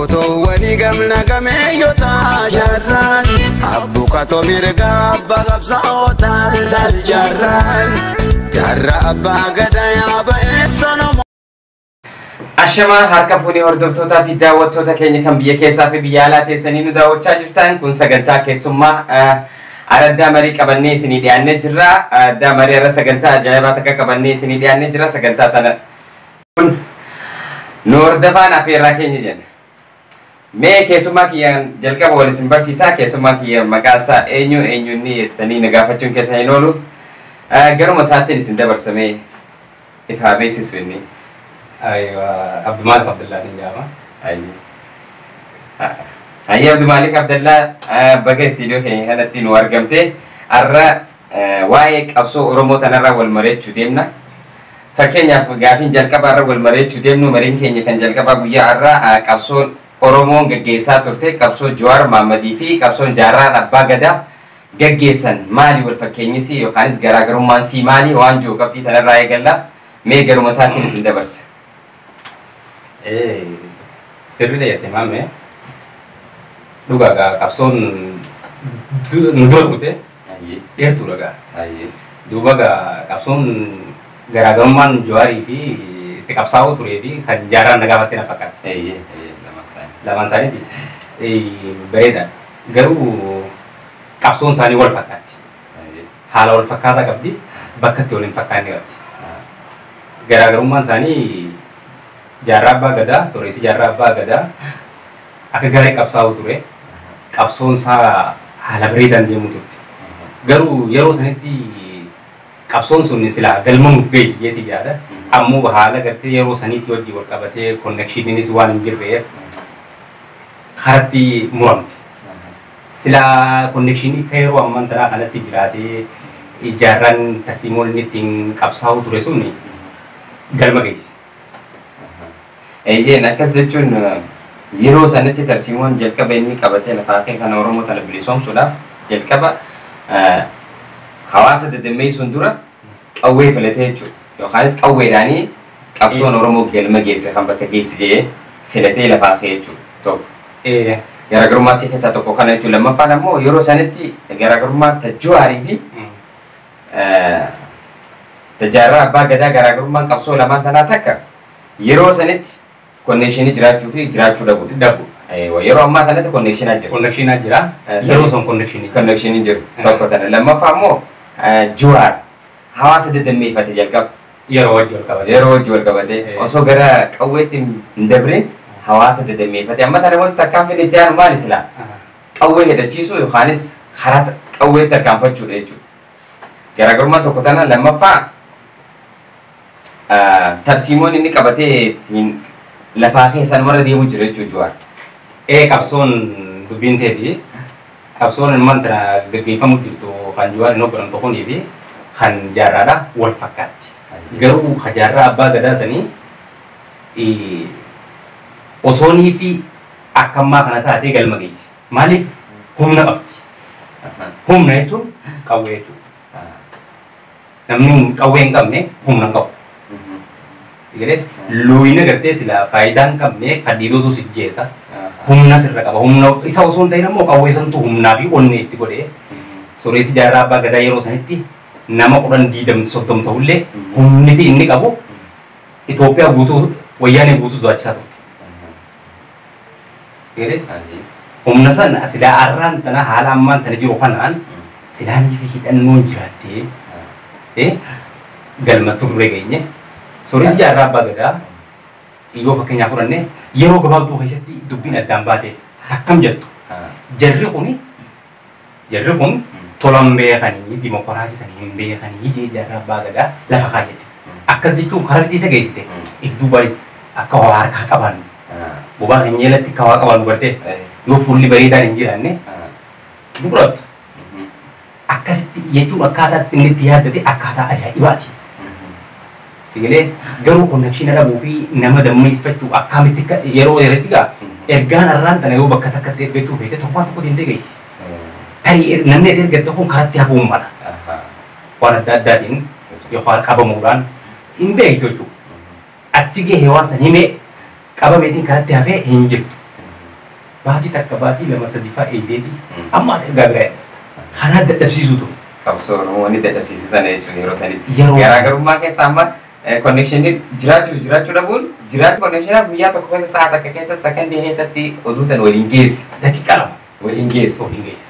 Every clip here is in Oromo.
Goto wani gamna gameyota jarran Abbukato mirga abba qabsaa'ota lal jarran Jarra abba gadaya ba'eessanomo Ashama harka fuudhee hordoftoota fi daawwattoota keenya kan biyya keessaa fi biyya alaa teessanii nu daawwachaa jirtan kun sagantaa keessummaa araddaa marii qabannee isinii dhiyaannee jirra. Araddaa marii irra sagantaa ajaa'ibaa takka qabannee isinii dhiyaannee jirra. Sagantaa tana kun nu hordofaan afeerraa keenya jenna. Mee keessummaa kiyyaan jalqaba wal isin barsiisaa. Keessummaa kiyya maqaan isaa eenyu inni jettanii na gaafachuun keessa hin oolu. Garuma isaattiin isin dabarsamee ifaa beeksisu inni. Abdumalik Abdullah Ninjama. Ayya Abdumalik Abdullah baga studio keenya kanatti nu argamte arra waa'ee qabsoo Oromoo tanarraa wal mari'achuu deemna. Fakkeenyaaf gaafiin jalqabaa irra wal mari'achuu deemnu mariin keenya kan jalqabaa guyyaa irraa qabsoon Oromoon gaggeessaa turte qabsoo Jawaar Mohammadii fi qabsoon Jaarraa Abbaa Gadaa gaggeessan maali wal fakkeenyis yookaanis garaagarummaan sii maali waan jiru qabxii tanarraa eegalla. Mee garuma isaattiin isin dabarsa. Sirriidha jettee maamee dhugaa qabsoon nu dura turte dheertuudha gaa duuba qabsoon garaagarummaan Jawaarii fi itti qabsaa'uu turee fi kan Jaarraan na gaafatte na fakkaata. Lamaan isaaniiti bareeda garuu qabsoon isaanii wal fakkaatti haala wal fakkaataa qabdi bakka itti wal hin fakkaanne qabdi. Garaagarummaan isaanii Jaarraa Abbaa Gadaa sooressi Jaarraa Abbaa Gadaa akka garee qabsaa'u ture qabsoon isaa haala bareedaan deemu turte garuu yeroo sanitti qabsoon sun silaa galmamuuf geessi jeeti jaada ammoo haala gartee yeroo saniitti wajji wal qabatee konnekshiininis waan hin jirreef karatti muramte silaa konnekshiinii ka yeroo amman tanaa kanatti jiraatee Jaarraan tarsiimoon inni ittiin qabsaa'u ture sun galma geessi. Eeyyeen akkas jechuun yeroo sanatti tarsiimoon jalqaba inni qabatee lafaa kan Oromoo tana bilisoomsuudhaaf jalqaba hawaasa dadammeessuun dura qawwee filatee jechuudha. Yookaanis qawweedhaanii qabsoon Oromoo galma geesse kan bakka geessi jedhee filatee lafaa ka'e jechuudha tokko. Garaagarummaa si keessaa tokko kana jechuudha. Lammaffaan ammoo yeroo sanatti garaagarummaa Jawaarii fi Jaarraa Abbaa Gadaa garaagarummaan qabsoo lamaan tanaa takka yeroo sanitti konnekshinii jiraachuu fi jiraachuu dhabu. Yeroo ammaa kanatti konnekshinaa jira. Konnekshinaa jira. Yeroo son konnekshinii jiru tokko tana. Lammaffaa ammoo Jawaar hawaasa dadammeeffate jalqaba. Yeroo wajji wal qabate osoo gara qawweetti hin dabrin hawaasa dadammeeffate. Amma tana wanti tarkaanfiin itti aanu maali silaa? Qawwee hidhachiisuu yookaanis karaa qawwee tarkaanfachuudha jechuudha. Garaagarummaa tokko tana. Lammaffaa tarsiimoon inni qabatee lafaa keessan warra deemu jira jechuudha Jawaar. Qabsoon dubbiin teeti qabsoon ilmaan tana gaggeeffamu jirtu kan Jawaar hin hogganamtu kunii fi kan Jaarraadha wal fakkaatti. Garuu kan Jaarraa Abbaa Gadaa sanii osoonii fi akkammaa kana taatee galma geessi. Maaliif humna qabdi. Humna jechuun qawwee jechuudha. Namni qawwee hin qabne humna hin qabu. Looyina gartee sila faayidaan qabne kan dhiirotu si jeessa humna sirra qaba humna isa osoo hin ta'in ammoo qawwee santu humnaa fi onnee itti godhee sooressi Jaarraa Abbaa Gadaa yeroo sanitti nama 10-30 ta'ullee humniti inni qabu Itoophiyaa guutuu wayyaanee guutuu sodaachisaa turte. Humna sana silaa arraan tana haala ammaan tana jiru kanaan silaanii fi hidhannoon jiraattee galma turre geenye. Sooressi Jaarraa Abbaa Gadaa yoo fakkeenyaa fudhanne yeroo gabaabduu keessatti dubbiin addaan baateef akkam jettu jarri kun tolan beekanii dimokiraasii hin beekanii jee Jaarraa Abbaa Gadaa lafa kaayyate akkas jechuun karaa isa geessite if duubaanis akka waa harkaa qaban bobaa keenya jalatti akka waa qaban dubartee yoo fuulli bareedaan hin jiraanne duratti akkasitti jechuun akkaataa inni itti yaaddate akkaataa ajaa'ibaati. Sigilee garuu konnekshinii dhabuu fi nama dammeeffachuu akkamitti yeroo dheeratti gaa ergaan arraan tana yoo bakka takkatti ergachuu feete tokkoon tokko deemtee geessi. Tarii namni ergatte kun karatti hafuun mala. Waan adda addaatiin yookaan qabamuudhaan hin beektu jechuudha. Achi gahee waan san himee qabameetiin karatti hafee hin jirtu. baatii takka baatii lama sadii fa'aa eegdeeti ammaas ergaa biraa kanaa dadhabsiisuu ture. Qabsoo Oromoonni dadhabsiisisan jechuun yeroo sanitti. Yeroo garaagarummaa keessaa amma connection jiraachuu dhabuun jiraachuu connection guyyaa tokko keessa sa'a takka keessa sakandii keessatti oduu tan waliin geessi. Daqiiqaa lama waliin geessi. waliin geessi.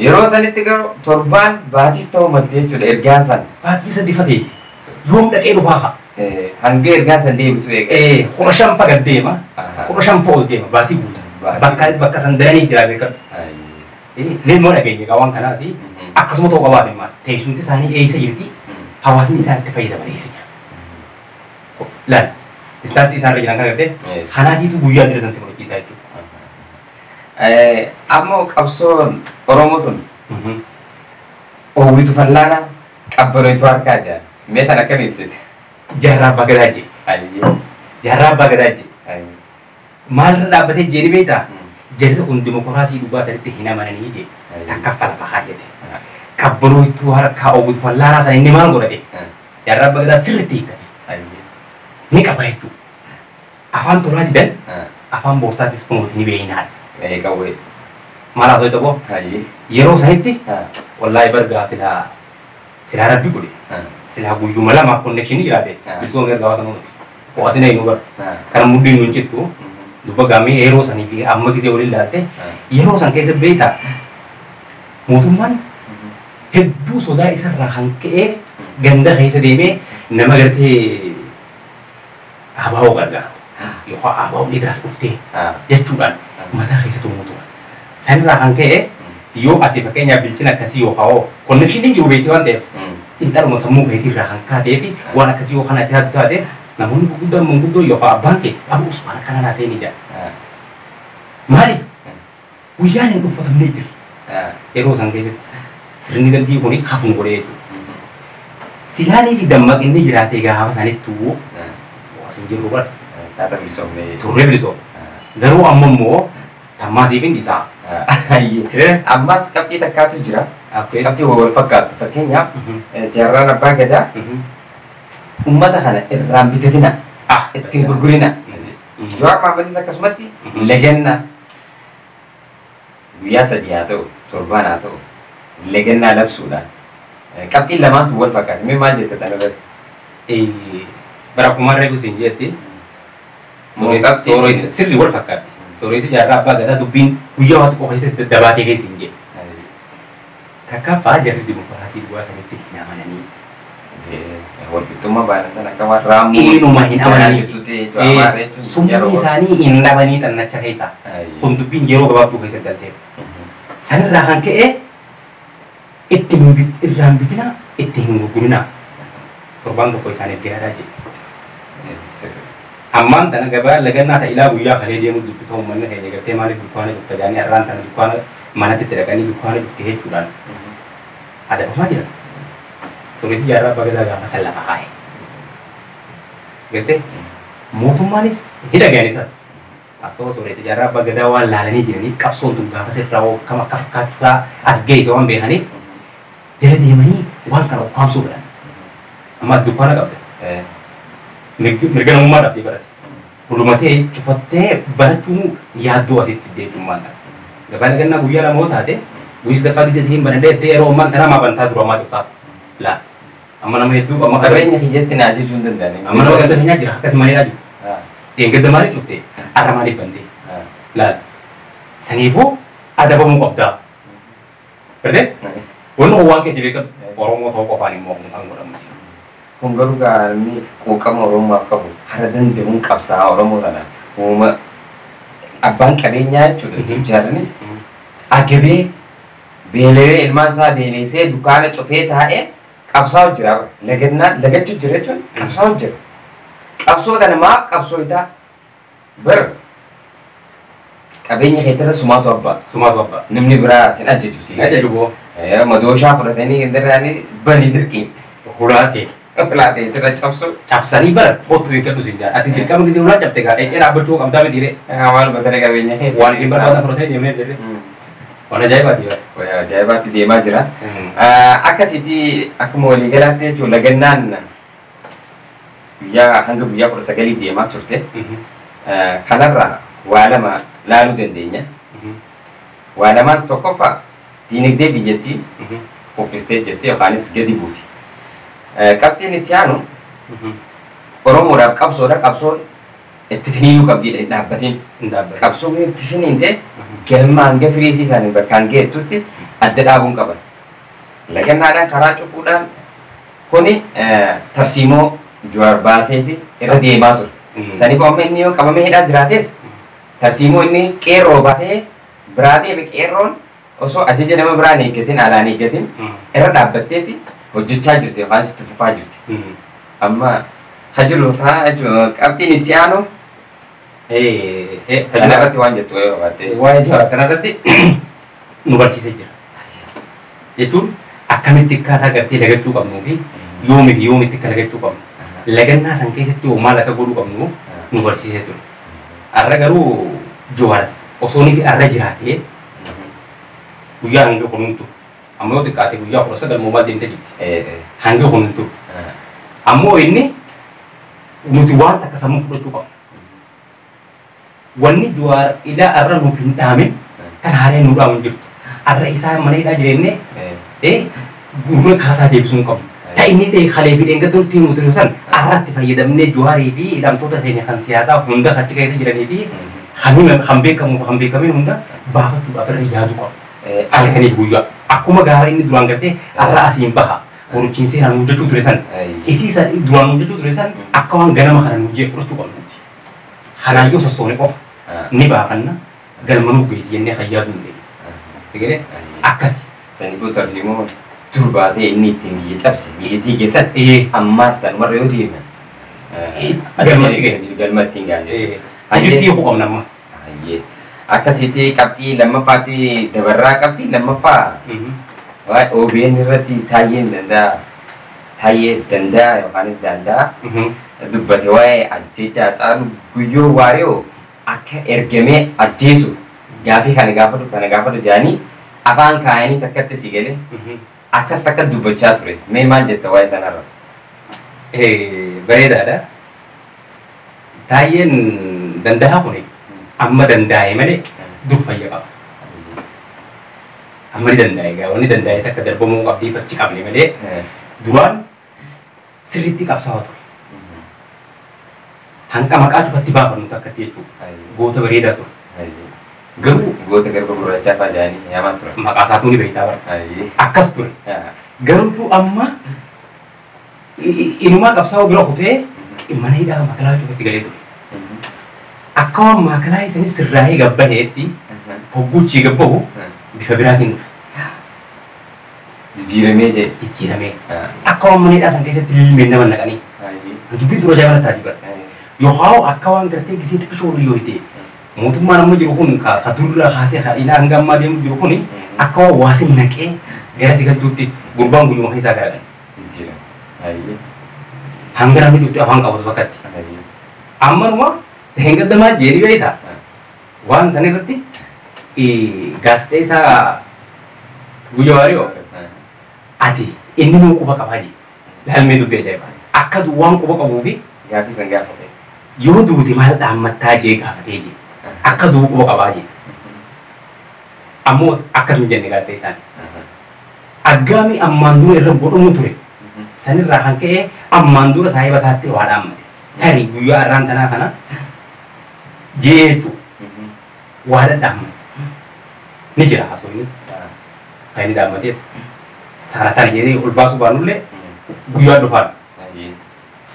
Yeroo sanitti garuu torbaan baatis ta'uu malte jechuudha ergaan san. Baatii sadii fateessi. Yoom dhaqee dhufaa haa. Hanga ergaan san deebitu eega. Kuma shan faga deema. Kuma shan fa'oo deema baatii guutuu. Bakka san daranii jira beekan. Leemmoo dhageenya qaban kanaas akkasuma ta'uu qabaate maas teessumti isaanii eessa jirti hawaasni isaan itti fayyadaman eessa jira. Laal istaansii isaan irra jiran kan agartee kanaatiitu guyyaa dirsan si fudhachiisaa jechuudha. Ammoo qabsoon Oromoo tun oowwitu fallaana qabbanoitu harkaa jira. Mee tan akkam ibsite? Jaarraa abbaa gadaa jee. Jaarraa abbaa gadaa jee. Maalirra dhaabbatee jeeni beektaa? Jarri kun dimokiraasii dhugaa sanitti hin amananii jee. Takka falafa kaayyate. Qabbanoitu harkaa oowwitu fallaanaa sana inni maal godhate? Jaarraa abbaa gadaa sirriitti hiikkate. Ni qaba jechuudha. Afaan tolaa didan afaan boortaatis kunuuti ni beeynaadha. Qawwee. Maal haa ta'u tokko yeroo sanitti wallaahi bargaa silaa rabbi godhe silaa guyyuma lamaaf connection jiraate bilisoon erga hawaasa nuti hawaasni nu bar kan muddiin nuun jettu dubba gaamee yeroo sanii fi amma gisee waliin laatte yeroo san keessa beektaa mootummaan hedduu sodaa isarraa kan ka'ee ganda keessa deemee nama gartee abaa'oo gargaara yookaan abaa'oo dhiiraas dhuftee jechuudhaan mataa keessa tumuutu. Sanirraa kan ka'e yoo ati fakkeenyaaf bilchina akkasii yookaan konnekshinii jiru beektii waan ta'eef intaluma sammuu keetirraa kan kaatee fi waan akkasii yoo kana ati taate namoonni gurguddaan manguddoo yookaan abbaan kee abu usmaan akkana naasee ni jira. Maaliif guyyaan hin dhuunfatamnee jira yeroo san keessatti sirni darbii kun hafun godhee jechuudha. Silaanii fi dammaqinni jiraatee gaafa sanittuu waasiin jirru bara. Turre bilisoomne. Garuu amma immoo tammaasiif hin dhiisaa. Ammas qabxii takkaatu jira. Qabxii wal fakkaatu. Fakkeenyaaf jaarraan abbaa gadaa uummata kana irraan bitatina. Ittiin gurgurina. Jawaar Maammadis akkasumatti legenna guyyaa sadii haa ta'u torbaan haa ta'u legennaa labsuudhaan qabxiin lamaantu wal fakkaata. Mee maal jette tan irratti? Bara kumaan reefu siin jetti. Sirri wal fakkaatti. Sooresi jaarraa abbaa gadaa dubbiin guyyaa waan tokko keessatti dabaatee keessa hin jedhe. Takkaffaa jarri dimokiraasii dhugaa sanitti hin amananii. Walqixxummaa baay'atan akka waan raamuu eenyuma hin amananii. Summii isaanii hin dhabanii xannacha keessaa. Kun dubbiin yeroo gabaabduu keessatti galteef. Sanirraa kan ka'e irraan bitina itti hin gurgurinaa. Torbaan tokko isaaniitti yaadaa jedhe. Ammaan tana gabaa lagannaa ta'ilaa guyyaa kalee deemu dubbi ta'uu manna keenya gartee maaliif dukkaana dhufta jaanii har'aan tana dukkaana manatti itti dhaqanii dukkaana dhufte jechuudhaan adabamaa jira. Sooresi jaarraa abbaa gadaa gaafa san lafa kaa'e. Gartee mootummaanis ni dhaga'anisas. Asoo sooresi jaarraa abbaa gadaa waan laalanii jiraniif qabsoon tun gaafa sirraa kam akka fakkaachuudhaa as geesse waan beekaniif jala deemanii waan kana ukkaamsuu fedhan. Amma dukkaana qabda. Mirga namummaa dhabdee barate. Hulumatee cufattee barachuun yaaddoo asitti deemumaan ta'a. Gabaa lagannaa guyyaa lama yoo taate guyyaa sadaffaa gisee hin banadee itti yeroo ammaan kana maabantaa dura maa dhuftaaf. Laa. Amma nama hedduu amma qabeenya kiyyatti naa jechuun danda'anii. Amma nama ganda keenyaa jira akkas malee jiru. Eeggadda maaliif cuftee har'a maaliif bantee. Laa. Saniifuu adabamuu qabdaa. Bartee? Wanni waan keetti beekamu Oromoo ta'uu qofaan immoo kan godhamu. Kun garuu gaarni quuqama Oromoo qabu hara danda'uun qabsaa Oromoo tana uuma abbaan qabeenyaa jechuudha. Jaarranis agabee beelawee ilmaan isaa beelesee dukkaana cufee taa'ee qabsaa'u jira. Lagachuu jira jechuun qabsaa'u jira. Qabsoo kana maaf qabsooytaa bar qabeenya keettira sumaatu abbaa. Sumaatu abbaa. Namni biraa sin ajjeechu si. Ajjeechu boo. Madooshaa fudhatanii gindiraanii banii dirqiin. Hulaatee. Pelatih sudah capsu. Capsani bar foto itu tu sih. Ati dirqama gisee ulaa capte gaa. Ejjera abachuu qabdaa miti re. Awal batale qabeenyaa kee. Waan dhibba dhaabata fudhatee deemee jirre. Waan ajaa'ibaati jira. Waan ajaa'ibaatti deemaa jira. Akkasitti akkuma walii galaatti jechuun lagannaan guyyaa hanga guyyaa 19 deemaa turte. Kanarraa waa lama laaluu dandeenya. Waa lamaan tokkoffaa diinagdee biyyattii uffistee jirti yookaanis gadi buuti. Qabxiin itti aanu Oromoodhaaf qabsoodha. Qabsoon itti finiinuu qabdiidha hin dhaabbatiin. Qabsoon itti finiinte galma hanga firiisii isaanii bakkaan geettutti adda dhaabuun qaban. Lagannaadhaan karaa cufuudhaan kuni tarsiimoo Jawaar baasee fi irra deemaa ture. Saniif amma inni yoo qabamee hidhaa jiraates tarsiimoo inni qeerroo baasee biraa deeme qeerroon osoo ajaja nama biraan eeggatiin alaan eeggatiin irra dhaabbatteeti hojjechaa jirti yookaan itti fufaa jirti. Amma hajiru qabxiin itti aanu kanarratti waan jettu waa'ee Jawaar kanarratti nu barsiisee jira. Jechuun akkamitti akkaataa gartee lagachuu qabnuu fi yoomitti akka lagachuu qabnu. Lagannaa san keessatti maal akka godhuu qabnu nu barsiisee ture. Har'a garuu Jawaar osoo ni fi har'a jiraatee guyyaa hanga kunuuntu amma yoo xiqqaate guyyaa 19 moobaal deemtee jirti. Hanga kunuuntu ammoo inni nuti waan takka sammuu fudhachuu qabna. Wanni Jawaar ilaa har'a nuuf hin dhaamin kan haaree nu dhaamu jirtu. Har'a isaa mana hidhaa jireenne gurra kaasaa deebisuu hin qabnu. Ta'inni kalee fi dheengaddoon nuti nu san har'atti fayyadamnee Jawaarii fi hidhamtoota keenya kan siyaasaa hunda achi keessa jiranii fi kan beekamu kan beekamin hunda baafachuudhaaf irra yaadu qabu. Halkaniif guyyaa akkuma gaarii inni duraan gartee har'a asiin baha horichiin seeraan hojjechuu ture san isiisa duraan hojjechuu ture san akka waan ganama kana nu hojjee fudhachuu qabnu. Kanaayyoo sossoone qofa ni baafanna galma nuuf geessi jennee fayyaaduu hin deemu. Akkasi. Saniifuu tarsiimoo durbaatee inni ittiin biyya cabse biyyattii keessatti ammaas san warra yoo deeman galmatti hin gaane. Hajjirtii huqqam nama. Akkasitti qabxii lammaffaatti dabarraa qabxii lammaffaa OBN irratti taayee danda'a yookaanis danda'a dubbate waa'ee ajjeechaa Hacaaluu Guyyoo Waariyoo akka ergamee ajjeesu gaafii kana gaafatu jedhanii afaan kaayanii takkatti si galee akkas takka dubbachaa ture. Mee maal jetta waa'ee kanarra? Bareedaadha. Taayeen danda'a kuni amma danda'e malee dur fayya qaba. Amma ni danda'e gaa wanni danda'e takka darbamuu qabdii fachi qabne malee duraan sirriitti qabsaa'aa ture. Hanqa maqaa cufatti baafannu takkatti jechuudha. Goota bareedaa ture. Garuu goota garba gurraachaa fa'aa jedhanii yaamaa ture. Maqaa isaatu ni beektaa bara. Akkas ture. Garuutu amma inumaa qabsaa'uu bira kutee mana hidhaa makalaa cufatti galee ture. Akka waan makalaa isaanii sirraa'ee gabbaheetti hogguuchii gabbahu bifa biraatiin dhufe. Jijjiiramee jee. Jijjiiramee. Akka waan mana hidhaa san keessatti lilmeen nama naqanii. Dubbiin dura jaabala taati bara. Yoo akka waan gartee gisee xiqqishoolu yoo hidhee mootummaan amma jiru kun ka durra kaasee ilaa hanga ammaa deemu jiru kun akka waan waasin naqee gara sigaltuutti gurbaan guyyuma keessaa garadhan. Jijjiirame. Hanga namni dhufte afaan qabatu fakkatti. Ammanuma hengaddamaa jeerii beektaa waan san irratti gaazexeessaa Guyyoo Waariyoo ati inni nuu quba qabaa jee galmee dubbee ajaa'ibaa akka waan quba qabuu fi gaafii san gaafate. Yoo duuti maal dhaammattaa jee gaafatee jee akka duu quba qabaa jee ammoo akkasuma jenne gaazexeessaan aggaamii ammaan dura irra godhamu ture sanirraa kan ka'e ammaan dura saahiba isaatti waa dhaammate tarii guyyaa irraan tanaa kana jee jechuudha waa dhadhaamate ni jira haasofni kan inni dhaammateef sana tana jedhee ol baasuu baanullee guyyaa dhufaan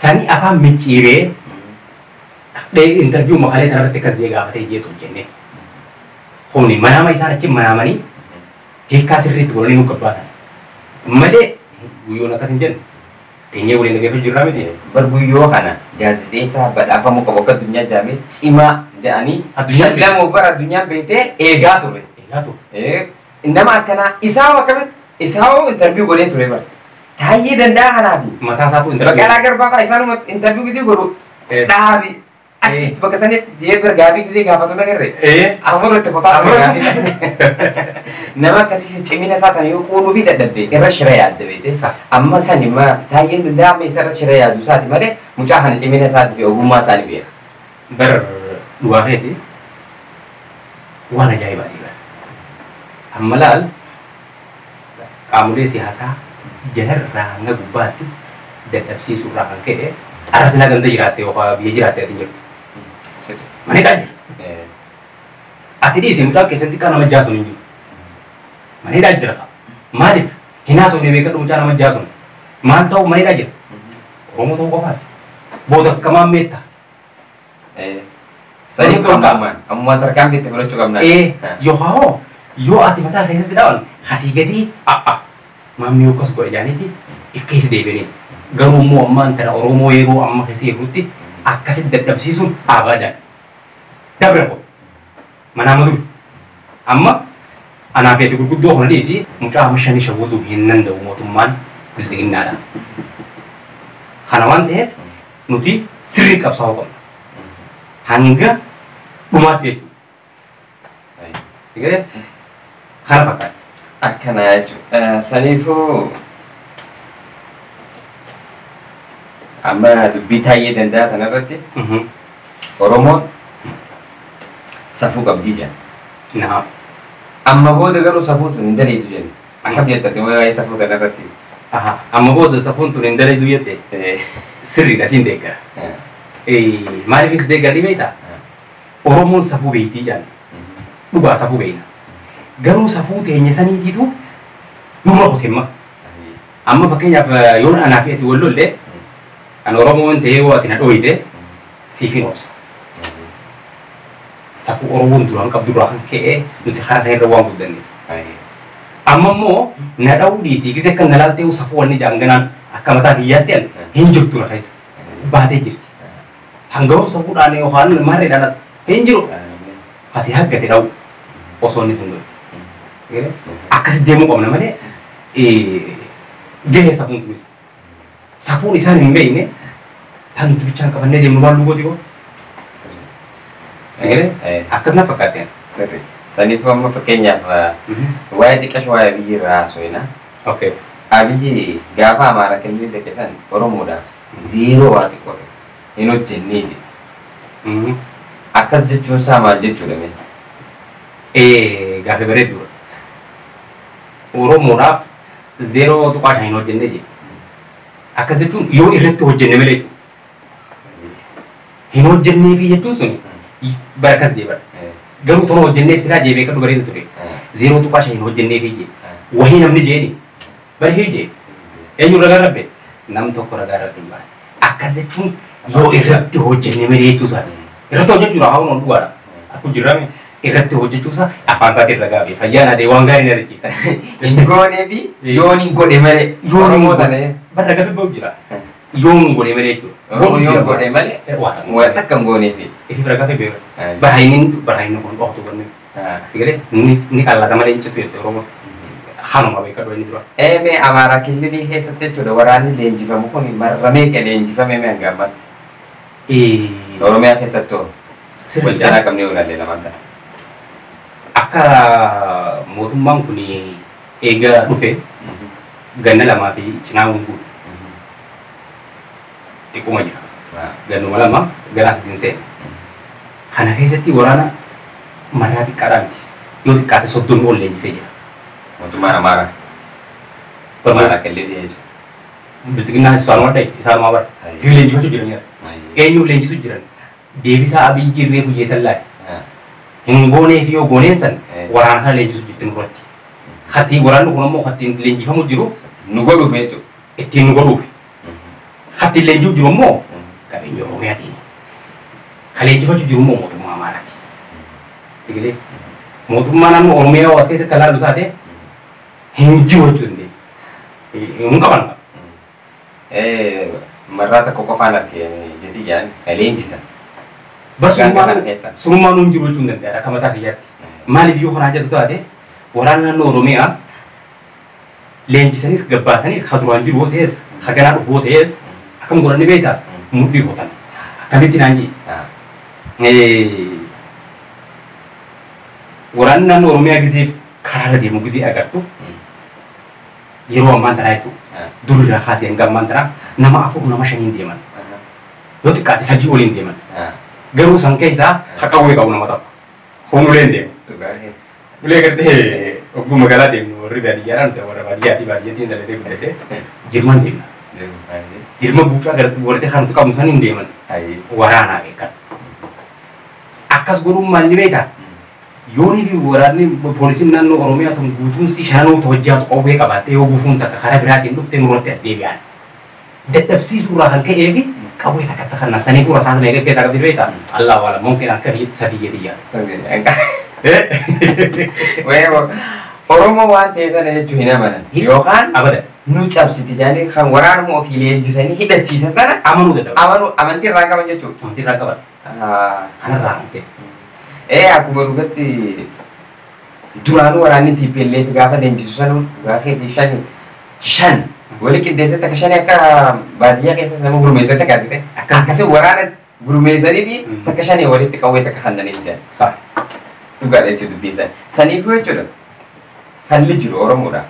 sani afaan micciiree interview makalee kanarratti akkas jee gaafatee jee tolchenne humni manaama isaan achi manaamanii hiikaa sirriitti godhanii nu gabbaasan malee guyyoon akkas hin jenne teenyee waliin dhageeffachuu jirraa miti. Bar guyyoo kana gaazexeessaa badhaafamuu qabu akka addunyaa jaamee cimaa jedhanii addunyaa lamuuf bara addunyaan beektee eegaa ture. Nama akkanaa isaa akkamitti isaa interview godhee ture bara. Taayee danda'a kanaafi. Mataa isaatu interview. Baqqalaa Garbaa fa'aa isaan interview gisee godhu dhaabi. Achitti bakka sanitti deebi'ee gaafii gisee gaafatu nagarree. Ammoo itti qotaa nama akkasii cimina isaa sana yoo qooduu fi dadhabde irra shira yaadde beekte. Amma sani ma taayeen danda'a amma isarra shira yaadu isaati malee mucaa kana cimina isaatii fi ogummaa isaanii beeka. Bar dhugaafeeti waan ajaa'ibaati bara. Amma laal qaamolee siyaasaa jalarraa hanga gubbaatti dadhabsiisuurraa kan ka'e arras na ganda jiraatte yookaan biyya jiraatte ati jirtu. Maneedhaa jirtu. Ati dhiisee mucaa keessatti kan nama jaasuun hin jiru. Maneedhaa jira qaba. Maaliif hinaasuun beekadhu mucaa nama jaasuun maal ta'u maneedhaa jira. Oromoo ta'uu qofaati. Booda akkamaan meetta. Sanii kammaan ammoo tarkaan fiitti fudhachuu qabna. Yookaan yoo ati mataa keessatti dhawan hasii gadii maammi yookas godhe jaaniiti if keessa deebiin. Garuu immoo ammaan tana Oromoo yeroo amma keessa jirutti akkasitti dadhabsiisuun abadan. Dabra kun manaa maduri. Amma anaa fi gurguddoo kana dhiisi mucaa amma shanii shawwaduu hin danda'u mootummaan biltiginnaadhaan. Kana waan ta'eef nuti sirrii qabsaa'uu qabna. Hanga dhumaatti jechuudha. Kana fakkaata. Akkana jechuudha. Saniifuu amma dubbii taa'ee danda'a kanarratti Oromoon safuu qabdii jenna. Amma booda garuu safuun tun hin daleetu jenna. Akkam jettate waa'ee safuu kanarratti. Amma booda safuun tun hin daleetu jette sirriidha siin deeggara. Maaliifis deeggarri beektaa? Oromoon safuu beektii jenna. Dhugaa safuu beekna. Garuu safuu teenya saniitiitu nurra kutemma. Amma fakkeenyaaf yoon anaa fi ati wal lolle kan Oromoon ta'ee yoo ati na dhooyite siif hin obsa. Safuu Oromoon duraan qabdurraa kan ka'e nuti karaa sana irra waan guddanneef. Amma immoo na dha'uu dhiisii gisee akka na laaltee safuu wanni jaanganaan akka mataa kiyyaatti hin jirtu na keessa. Baatee jirti. Hanga safuudhaan yookaan maarreedhaan hin jiru. Asii haggate dha'u osoo inni sun godhu. Akkasitti deemuu qabna malee gahee safuun tunis. Safuun isaan hin beekne tan nuti bichaan qabannee deemnu waan lugooti koo. Akkasuma fakkaateen. Sirrii. Saniif amma fakkeenyaaf waa'ee xiqqash waa'ee biyyi irraa haasofna. Abiyyi gaafa Amaara Kililii dhaqeessan Oromoodhaaf zeeroo waa xiqqoote hin hojjennee jedhe. Akkas jechuun isaa maal jechuudha mee? Gaafa bareeddudha. Oromoodhaaf zeeroo tuqaa shan hin hojjennee jedhe. Akkas jechuun yoo irratti hojjenne malee hin hojjennee fi jechuun suni barakas jee bara. Garuu tola hojjenneef silaa jee beekadhu bareedu ture. Zeeroo tuqaa shan hin hojjennee fi jee. Wahii namni jeeni. Bara hii jee. Eenyu ragaa rabbe? Nam tokko ragaa rabbe hin baane. Akkas jechuun yoo irratti hojjenne malee jechuusaati. Irratti hojjechuudha haa hundi dhugaadha. Akkuma jirame irratti hojjechuusaa afaan isaatiin ragaa fi fayyaan adee waan gaarii na richi. Hin goonee fi yoon hin godhe malee. Yoon hin godhe. Bara gafi ba'u jira. Yoon hin godhe malee jechuudha. Yoon godhe malee. Waa takka hin goonee fi. Ifi bara gafi beeku. Bahayini kun dhoktu banne. Sigalee ni qallata malee hin citu jette Oromoo. Hanuma beekadhu inni dura. Mee Amaara Kililii keessatti jechuudha waraanni leenjifamu kun marramee qe leenjifame mee hanga ammatti. Oromiyaa keessatti wal jalaa qabnee oolaallee lamaan ta'a. Akka mootummaan kun eega dhufe ganna lamaa fi cinaa hunguun xiqquma jira. Gannuma lama ganaa sidiin seena. Kana keessatti waraana maraa xiqqaadhaa miti. Yoo xiqqaate soddomii ol leenjisee jira. Mootummaan Amaaraa. Amaara Kililii jechuudha. Biltiginnaa isaanuma dhaye isaanuma bara. Fi leenjifachuu jiran jira. Eenyuuf leenjisuu jiran. Deebisaa Abiyyi irree fuyyeessan laate. Hin goonee fi yoo gooneen san waraana kana leenjisuu jirti nurratti. Katti waraanni kun ammoo katti leenjifamu jiru nu godhuuf jechuudha. Ittiin nu godhuuf. Katti leenjifuu jiru ammoo qabeenya Oromiyaatiin. Kan leenjifachuu jiru ammoo mootummaa Amaaraati. Tigilee mootummaan ammoo Oromiyaa as keessa kan laallu taate hin jiru jechuu dandeenya. Hin qaban. Marraa tokko qofaan argee jetii jaan leenjisan. Summaan nuun jiru jechuun danda'a akka mataa kiyyaatti. Maaliif yoo kanaa jettu taate waraana naannoo Oromiyaa leenjisanis gabbaasanis ka duraan jiru yoo ta'es ka ganaa dhufu yoo ta'es akkam godhanni beektaa mudhii qotan. Akkamitti naan jee. Waraanni naannoo Oromiyaa giseef karaarra deemu gisee agartu yeroo ammaan tanaa jechuudha. Dur irraa kaasee hanga ammaan tanaa nama afur nama shaniin deeman. Yoo xiqqaate sadii oliin deeman. Garuu san keessaa haqawwee qabu nama tokko. Homulen deh. Boleh kerja aku magala deh warri baadiyyaa kan warra baadiyyaa dalee deemte Jerman deh. Jerman buka kerja warri kan tuh kamu sanin deh man. Waraana kan. Akkas guru malli beta. Yoni fi warani polisi nanno Oromiyaa tun guutuun si shaanuu tawajjaatu qawwee qabaatee yoo buufuun takka karaa biraatiin dhuftee nurratti as deebi'an. Dadhabsiisuurraa kan ka'ee fi qawwee takka takka sanii fuula isaa sana keessaa qabdi beektaa Allah wala mungkin akka sadii jedhiyyaa. Oromoo waan ta'eef jechuun hin amanan yookaan Abadan. nu cabsiti jaanii kan waraanuma ofii leenjisanii hidhachiisan tana Amanuu dadhabu. amantii irraa qaban jechuudha. Amantii irraa qaban. Kanarraa kan ka'e. Akkuma dhugatti duraanuu waraanni TPLF gaafa leenjisu sanuu gaafa shan wali qindeessatti akka shanii akka baadiyyaa keessatti nama gurmeessatti akka argite akkasii waraana gurmeessaniiti takka shanii walitti qawwee takka hannanii jiran Sa. dhugaadha jechuudha dubbisan saniifuu jechuudha falli jiru Oromoodhaaf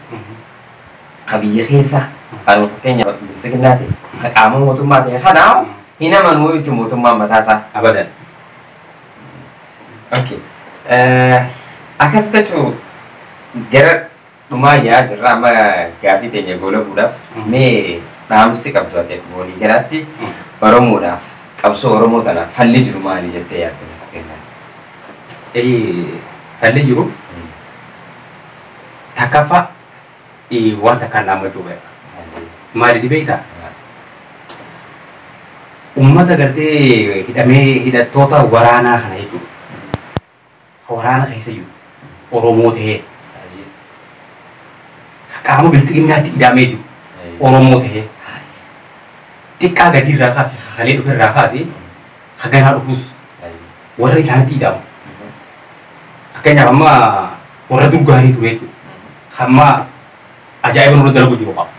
qabiyya keessa kan fakkeenya bilisiginaa ta'e qaama mootummaa ta'e kanaa hin amanuu jechuun mootummaan mataasaa. Abadan. Okay. Akkas jechuun gara dhumaa yaa jirra amma gaafii teenya goolabuudhaaf mee dhaamsi qabdu ati walii garaatti Oromoodhaaf qabsoo Oromoo tanaaf falli jiru maali jettee yaaddu fakkeenyaaf. Falli jiru takkaffaa wanta kan dhaamachuu beeka. Maali dhibeeyta? Uummata gartee hidhattoota waraanaa kana jechuudha. Waraana keessa jiru Oromoo ta'ee qaama biltiginnaatti hidhamee jiru Oromoo ta'ee xiqqaa gadi irraa kaase kalee dhufe irraa kaase haganaa dhufus warra isaanitti hidhamu. Fakkeenyaaf amma warra durgaarii ture jechuudha. Hamma ajaa'iba nurra dalagu jiru qaba.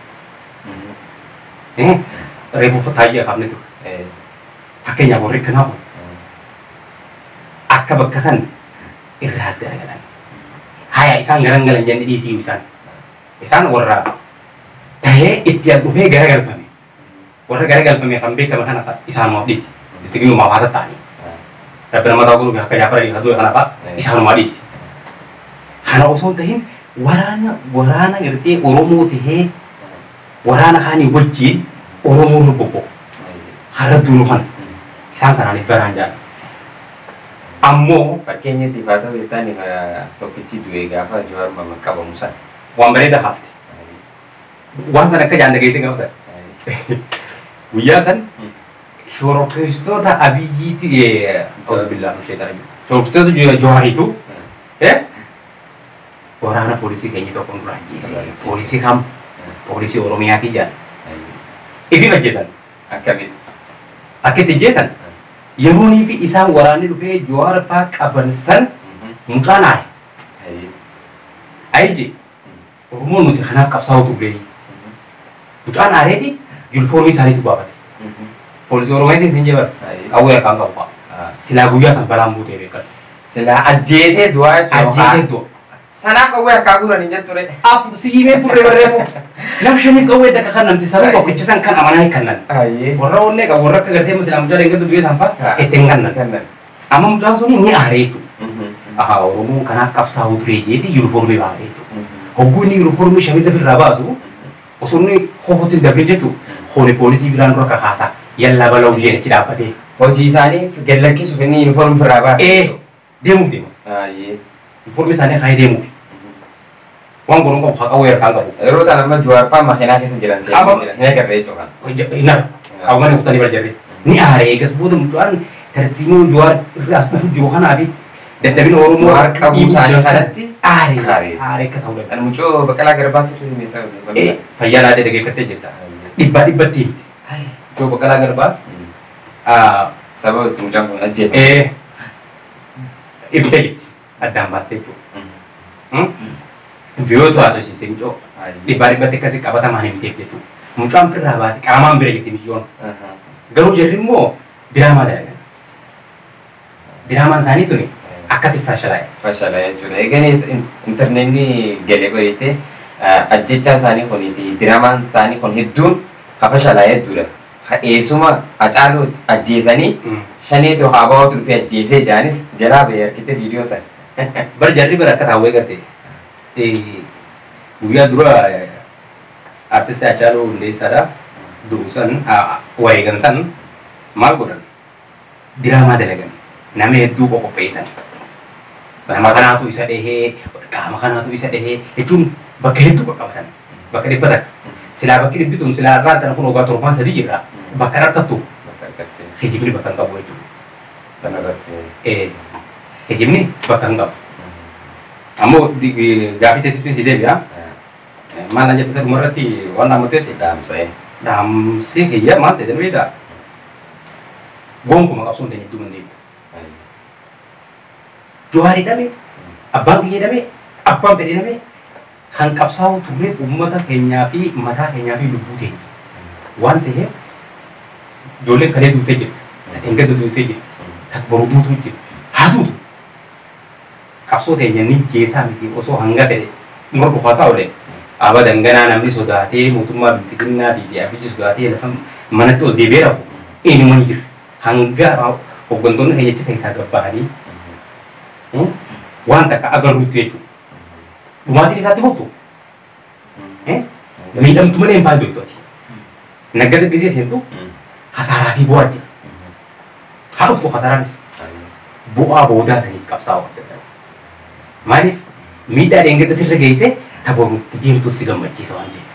Reefu taayyaa qabne ture. Fakkeenyaaf warri akkanaa kun akka bakka san irraas garagalan. Haya isaan garagalan jenne dhiisii isaan warra tahee itti as dhufee garagalfame. Warra garagalfame kan beekama kana isaanumaaf dhiisi. Itti ginnumaaf haa tattaanii. Rabbi nama ta'uu gurguruu akka jaafara dhiisaa ture kanaafaa isaanumaa dhiisi. Kana osoo hin tahin waraana gartee Oromoo tahee waraana kaanii wajjin Oromoo rubbobbo. Har'a duunu kana isaan kanaaniif baraan jaala. Ammoo Fakkeenya siifaa ta'uu jettaan tokkichi du'ee gaafa Jawaar Mohaammed qabamu sana. waan bareeda hafte. Waan san akka jaan dhageessee gaafa sana. Guyyaa san shorokkeessitoota Abiyyiiti Auzubillahi minash shaytaani rajiim. Shorokkeessitoota Jawaariitu waraana poolisii keenya tokkoon dura ajjeese. Poolisii kam? Poolisii Oromiyaatii jaan. Ifi ajjeesan. Akkamitti? Akka itti ajjeesan yeroonii fi isaan waraanni dhufee Jawaar faa qaban san mucaan aaye. Ayiji Oromoon nuti kanaaf qabsaa'u turre. Mucaan aareeti yunifoormii isaaniitu baafate. Poolisii Oromiyaatiin isin jeebar qawwee harkaan qabu. Silaa guyyaa san balaan buutee beekan. Silaa ajjeesee du'aa jechuudha. Ajjeesee du'a. Sanaaf qawwee harkaa guuran hin jetture. Siimee turre barreeffu. Nam shaniif qawwee takka kan namti sabuu tokkichisan kan amanaa kannan. Warra onnee qabu warra akka gartee musliimaa mucaa deengatu du'ee sanfaa ittiin kannan. Amma mucaan suni ni aareetu. Aha Oromoo kanaaf qabsaa'u ture jeeti yunifoormii baatee jechuudha. Hogguu inni yunifoormii shamiza firraa baasu osoo inni hofuutti hin dabrin jechuudha. Hooni poolisii biraan dura kakaasaa yallaa bala'uu isheen achi dhaabbatee. Hojii isaaniif gallakkisuuf inni yunifoormii firraa baase. Deemuuf deema. Yunifoormii isaanii kaayee deemuuf. Waan godhuun qabu haa qawwee harkaan qabu. Yeroo ta'an amma Jawaar faa makiinaa keessa jiran seeqaa jiran hin agarree jechuudha. Hin argu. Qabamanii kutanii bira jarree. Ni aaree eegas booda mucaan tarsiimuu Jawaar irraas dhufu jiru kanaa fi dadhabina Oromoo Jawaar qabuu isaanii kanatti aaree akka ta'uu danda'a. mucoo Baqqalaa Garbaatu himeessa Fayyaa laadee dhageeffattee jirta. Dhibbaa dhibbatti himti. Mucoo Baqqalaa Garbaa sababa itti mucaan kun ajjeefame. Ibita jetti addaan baastee jechuudha. Viyootu haasofsiisee mucoo dhibbaa dhibbatti akkasii qabatamaan himteef jechuudha. Mucaan firraa baase qaamaan bira jetti miyyoon. Garuu jarri immoo diraamaa dalagan. Diraamaan isaanii suni akkasi fashalaa'e. Fashalaa'e jechuudha. Egaa intarneetni galee baay'atee ajjechaan isaanii kunii fi diraamaan isaanii kun hedduun ha fashalaa'e hedduudha. Eessuma Hacaaluu ajjeesanii shaneetu haa bahuutu dhufee ajjeesee jaanis jalaa bahee harkite viidiyoo sana. Berjarri berakata awal kate. Guyyaa dura artist Haacaaluu Hundeessaadha durusan wareegan san maal godhan diraamaa dalagan nama hedduu qopheessan. Nama kanaatu isa dhehee qaama kanaatu isa dhehee jechuun bakka hedduu qaqqabatan bakka dhibba takka silaa bakki dhibbituun silaa irraa tan kun ogaa torbaan sadii jirra bakka rakkattu hijibni bakka hin qabu jechuudha. Hijibni bakka hin qabu. Ammoo gaafii teetittiin si deebi'a. Maal na jette isa dhumarratti waan naammateeti dhaamsee kiyya maal ta'e beektaa gonkumaa qabsuun ta'e hedduu mandeetu. Jawaari dhabe abbaan biyyee dhabe abbaan fedhee dhabe kan qabsaa'u turreef uummata keenyaa fi mataa keenyaa fi lubbuu keenya waan ta'eef ijoolleen kalee duutee jirti dhengada duutee jirti takboruu duutuu jirti haa duutu qabsoo teenya ni jeesaa miti osoo hanga fedhe umar dhufaasaa olee abadan ganaa namni sodaatee mootummaa biltiginnaatii fi abijji sodaatee lafa manatti ol deebi'ee rafu eenyuma hin jirre hanga hooggantoonni keenyachi keessaa gabbahanii waan takka agarruutti jechuudha. Dhumaatiin isaatti fuftu. Miidhamtu malee hin faayidoo itti. Naggada gisee seentu kasaaraa fi bu'aa jira. Haa dhuftu kasaaraanis bu'aa boodaa saniif qabsaa'u. Maaliif miidhaa dheengada sirra geessee tapharuutti deemtu si gammachiisa waan ta'eef.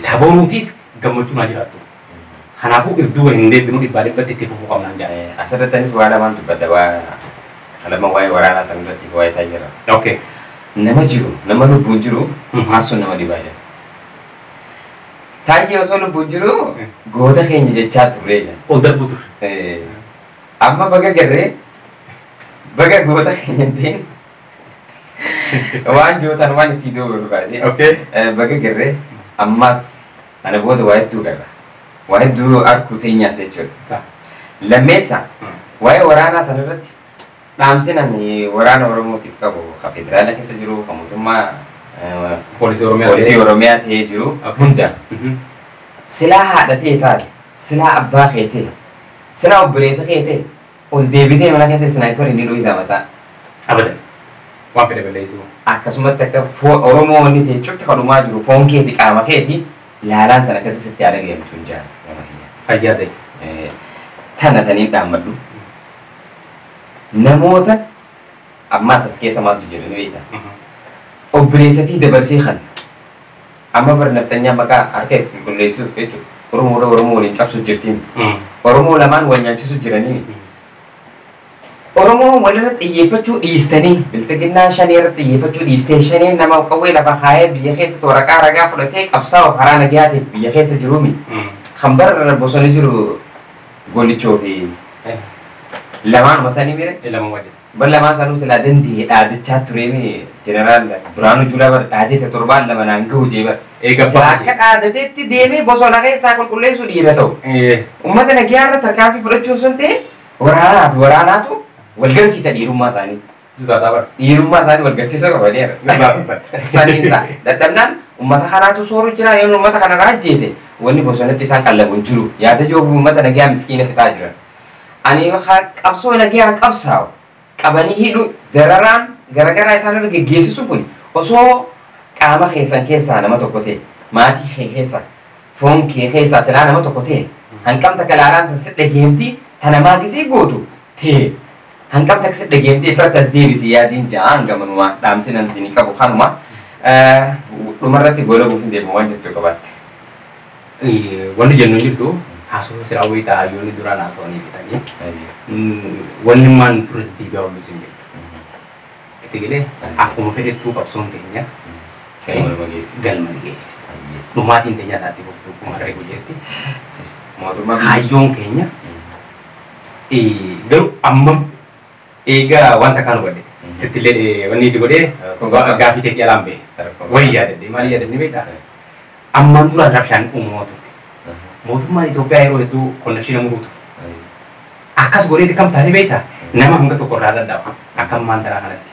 Tapharuutiif gammachuun haa jiraattu. Kanaafuu if duuba hin deebinu dhibbaa dhibbatti itti fufuu qabnaan jedha. Asirrattis waa lamaan dubbadda waa lama waa'ee waraanaa san irratti waa'ee taajira. Okay. Nama jiru nama lubbuun jiru faarsuun nama dhibaa jira. Taayee osoo lubbuun jiru goota keenya jechaa turree jira. Ol darbu ture. Amma baga garree baga goota keenya ta'in waan jootan waan itti duuba barbaade. Okay. Baga garree ammas ana booda waa hedduu garra. Waa hedduu arkuu teenyaas jechuudha. Lammeessa waa'ee waraanaa san irratti dhaamsinaan waraana Oromootiif qabu ka federaala keessa jiru ka mootummaa poolisii Oromiyaa ta'ee jiru hunda silaa haadha ta'e taate silaa abbaa kee ta'e silaa obboleessa kee ta'e ol deebitee mana keessa snaayipar inni dhuunfaa mataa abadan waan fedhe balleessu akkasumatti akka Oromoo wanni ta'e cufti kadhumaa jiru foon keeti qaama keeti laalaan sana keessa sitti yaada geemtuun jaa fayyaa ta'e tana taniin dhaammadhu namoota ammaas as keessa maaltu jiru ni beekta obboleessa fi dabarsee kan amma barnaftanyaa maqaa harka qulqulleessuuf jechuudha Oromoo waliin cabsu jirtiin Oromoo lamaan wal nyaachisu jiranii Oromoo walirratti xiyyeeffachuu dhiistanii bilchiginnaa shanii irratti xiyyeeffachuu dhiistee shanii nama qawwee lafa kaayee biyya keessatti waraqaa ragaa fudhatee qabsaa'u karaa nagaatiif biyya keessa jiruumi kan bara bosona jiru golichoo fi lamaan masanii mire lama wajjin bar lamaan sanuu silaa dandee dhaadichaa tureemi jeneraal Biraanuu Juulaa bar dhaadete torbaan lama naan gahu jee bar silaa akka dhaadateetti deemee bosona keessaa qulqulleessuu dhiira ta'u uummata nagaa irra tarkaanfii fudhachuu osoo hin ta'e waraanaa fi waraanaatu walgarsiisa dhiirummaa isaanii dhiirummaa isaanii walgarsiisa qabadeera saniinsa dadhabnaan uummata kanaatu sooru jira yoo uummata kana raajjeese wanni bosonatti isaan qallabuun jiru yaada joofu uummata nagaa miskiina fixaa jiran ani qabsoo nagaa qabsaa'u qabanii hidhu dararaan garagaraa isaan irra geggeessisu kun osoo qaama keessan keessaa nama tokko ta'e maatii kee keessa foon kee keessaa silaa nama tokko ta'e hanqamta galaalaan san sidha geemtii tanamaa gisee gootu ta'e hanqamta sidha geemtii ifratti as deebisi yaadiin ja'aan gamanumaa dhaamsinan sinii qabu kanuma dhumarratti goolabuuf hin deemu waan jettu qabaatte. Wanti jennu jirtu haasoo siraa wayii ta'a yoonni duraan haasawanii bitanii wanni maan turre diigaa oolu sin jirtu. Sigilee akkuma fedhettuu qabsoon teenya galma geesse. Dhumaatiin teenya taatti boftuu kuma harree guyyeetti. Kaayyoon keenya garuu amma eegaa wanta kaan godhe sittillee wanni itti godhee gaafii teetti alaan ba'e wayii yaadadde maali yaadadde beektaa ammaan dura rabshaan uumamaa turte mootummaan Itoophiyaa yeroo hedduu konnekshiina muruutu akkas godheeti kam taane beektaa nama hanga tokko irraa dadhaba akka ammaan taraa kanatti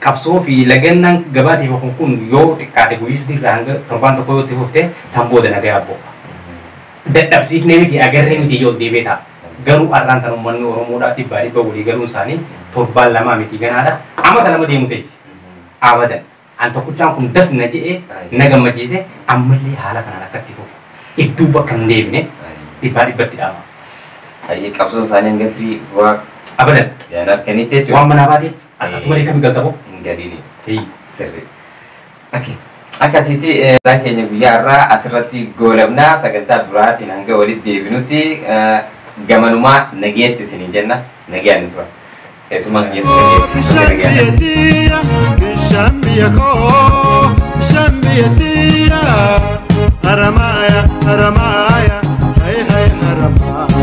qabsoo fi lagannaan gabaatiif kun yoo xiqqaate guyyisni irraa hanga torbaan tokko yoo itti fufte san booda nagaa abboo dadhabsiifnee miti agarree miti yoo deebee ta'a garuu arraan tan uummanni Oromoodhaa dhibbaa dhibba walii galuun isaanii torbaan lamaa miti ganaadha amata nama deemu teessi abadan an tokkochaan kun das na je'ee na gammachiise ammallee haala kanaan akkatti fufu iddoo bakka hin deemne dhibbaa dhibbatti dhaama. Ayyee qabsoon isaanii hanga firii waa abadan jaanaaf kennittee jechuudha. waan manaa baateef akkatuma malee kami galtabo hin gadiini. sirri. Akkasitti isaan keenya guyyaa irraa asirratti goolabnaa sagantaa biraatiin hanga walitti deebinutti gamanumaa nageetti isinii jenna nagayaan ni tura. Keessumaa Haramaya, haramaya, hey hey haramaya.